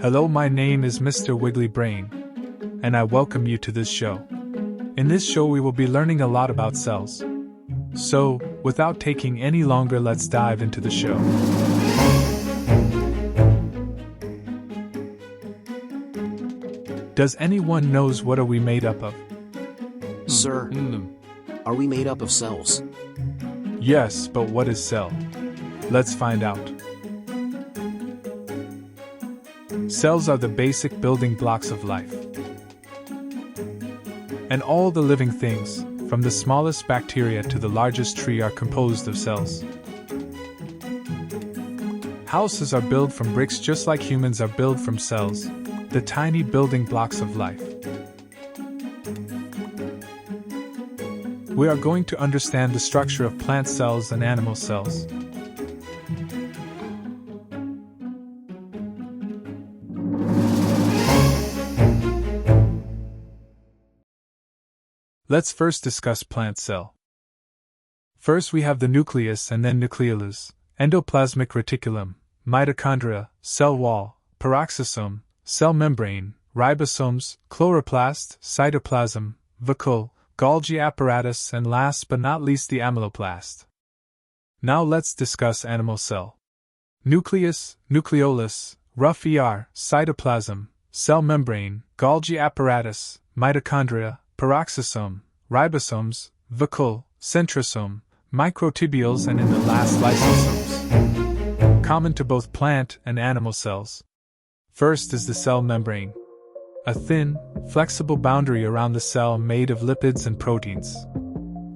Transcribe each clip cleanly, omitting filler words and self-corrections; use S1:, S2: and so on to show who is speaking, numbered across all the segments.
S1: Hello, my name is Mr. Wiggly Brain, and I welcome you to this show. In this show we will be learning a lot about cells. So, without taking any longer, let's dive into the show. Does anyone knows what are we made up of?
S2: Sir, are we made up of cells?
S1: Yes, but what is cell? Let's find out. Cells are the basic building blocks of life. And all the living things, from the smallest bacteria to the largest tree, are composed of cells. Houses are built from bricks just like humans are built from cells, the tiny building blocks of life. We are going to understand the structure of plant cells and animal cells. Let's first discuss plant cell. First we have the nucleus and then nucleolus, endoplasmic reticulum, mitochondria, cell wall, peroxisome, cell membrane, ribosomes, chloroplast, cytoplasm, vacuole, Golgi apparatus, and last but not least the amyloplast. Now let's discuss animal cell. Nucleus, nucleolus, rough cytoplasm, cell membrane, Golgi apparatus, mitochondria, peroxisome, ribosomes, vacuole, centrosome, microtubules, and in the last lysosomes. Common to both plant and animal cells. First is the cell membrane. A thin, flexible boundary around the cell made of lipids and proteins.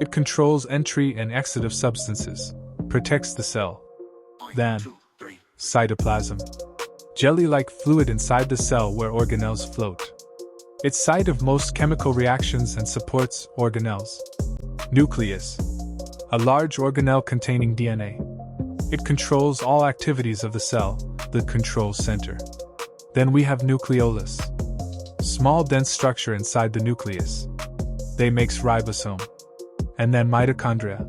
S1: It controls entry and exit of substances, protects the cell. Then, cytoplasm. Jelly-like fluid inside the cell where organelles float. It's site of most chemical reactions and supports organelles. Nucleus. A large organelle containing DNA. It controls all activities of the cell, the control center. Then we have nucleolus. Small dense structure inside the nucleus. They makes ribosome. And then mitochondria.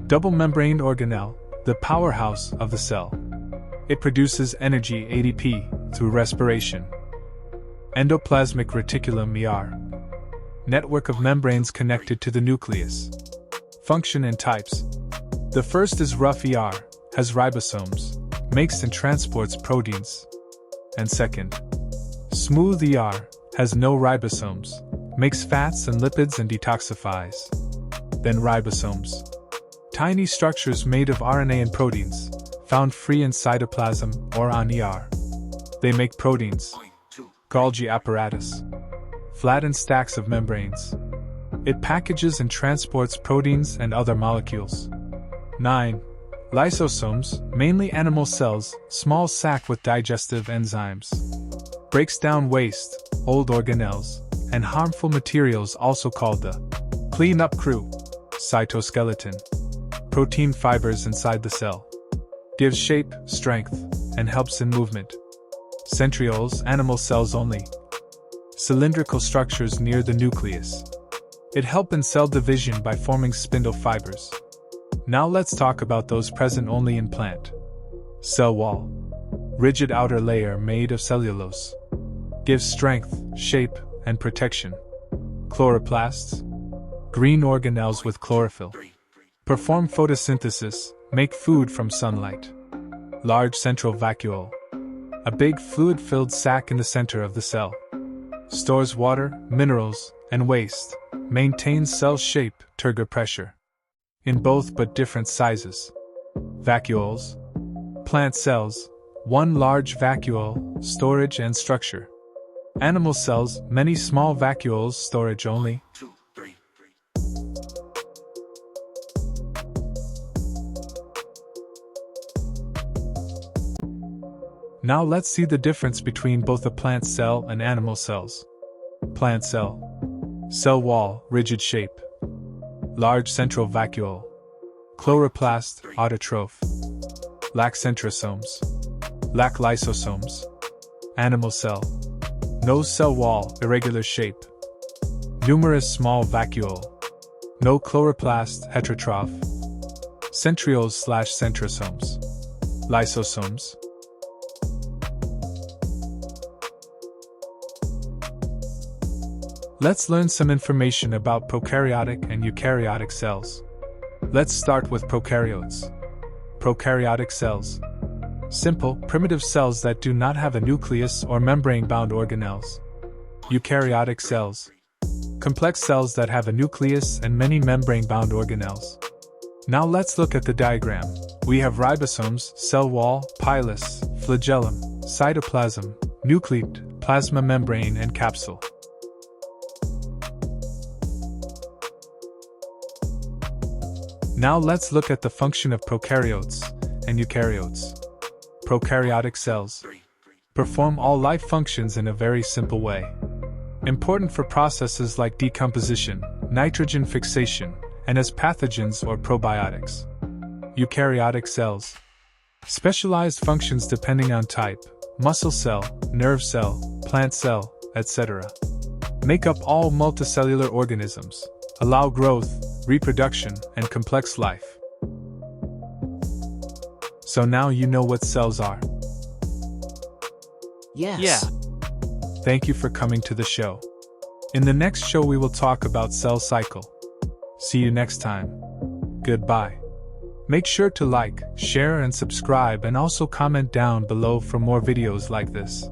S1: Double-membraned organelle, the powerhouse of the cell. It produces energy ATP through respiration. Endoplasmic reticulum network of membranes connected to the nucleus. Function and types. The first is rough has ribosomes, makes and transports proteins. And second, smooth has no ribosomes, makes fats and lipids and detoxifies. Then ribosomes. Tiny structures made of RNA and proteins, found free in cytoplasm or on They make proteins. Golgi apparatus. Flattened stacks of membranes. It packages and transports proteins and other molecules. 9. Lysosomes, mainly animal cells, small sac with digestive enzymes. Breaks down waste, old organelles, and harmful materials, also called the clean-up crew. Cytoskeleton. Protein fibers inside the cell. Gives shape, strength, and helps in movement. Centrioles, animal cells only. Cylindrical structures near the nucleus. It helps in cell division by forming spindle fibers. Now let's talk about those present only in plant. Cell wall. Rigid outer layer made of cellulose. Gives strength, shape, and protection. Chloroplasts. Green organelles with chlorophyll. Perform photosynthesis, make food from sunlight. Large central vacuole. A big fluid-filled sac in the center of the cell. Stores water, minerals, and waste. Maintains cell shape, turgor pressure. In both but different sizes. Vacuoles. Plant cells. One large vacuole, storage and structure. Animal cells, many small vacuoles, storage only. Now let's see the difference between both a plant cell and animal cells. Plant cell. Cell wall, rigid shape. Large central vacuole. Chloroplast, autotroph. Lack centrosomes. Lack lysosomes. Animal cell. No cell wall, irregular shape. Numerous small vacuole. No chloroplast, heterotroph. Centrioles/centrosomes. Lysosomes. Let's learn some information about prokaryotic and eukaryotic cells. Let's start with prokaryotes. Prokaryotic cells. Simple, primitive cells that do not have a nucleus or membrane-bound organelles. Eukaryotic cells. Complex cells that have a nucleus and many membrane-bound organelles. Now let's look at the diagram. We have ribosomes, cell wall, pilus, flagellum, cytoplasm, nucleate, plasma membrane and capsule. Now let's look at the function of prokaryotes and eukaryotes. Prokaryotic cells perform all life functions in a very simple way. Important for processes like decomposition, nitrogen fixation, and as pathogens or probiotics. Eukaryotic cells. Specialized functions depending on type, muscle cell, nerve cell, plant cell, etc. Make up all multicellular organisms, allow growth, reproduction, and complex life. So now you know what cells are.
S2: Yes.
S3: Yeah.
S1: Thank you for coming to the show. In the next show we will talk about cell cycle. See you next time. Goodbye. Make sure to like, share and subscribe and also comment down below for more videos like this.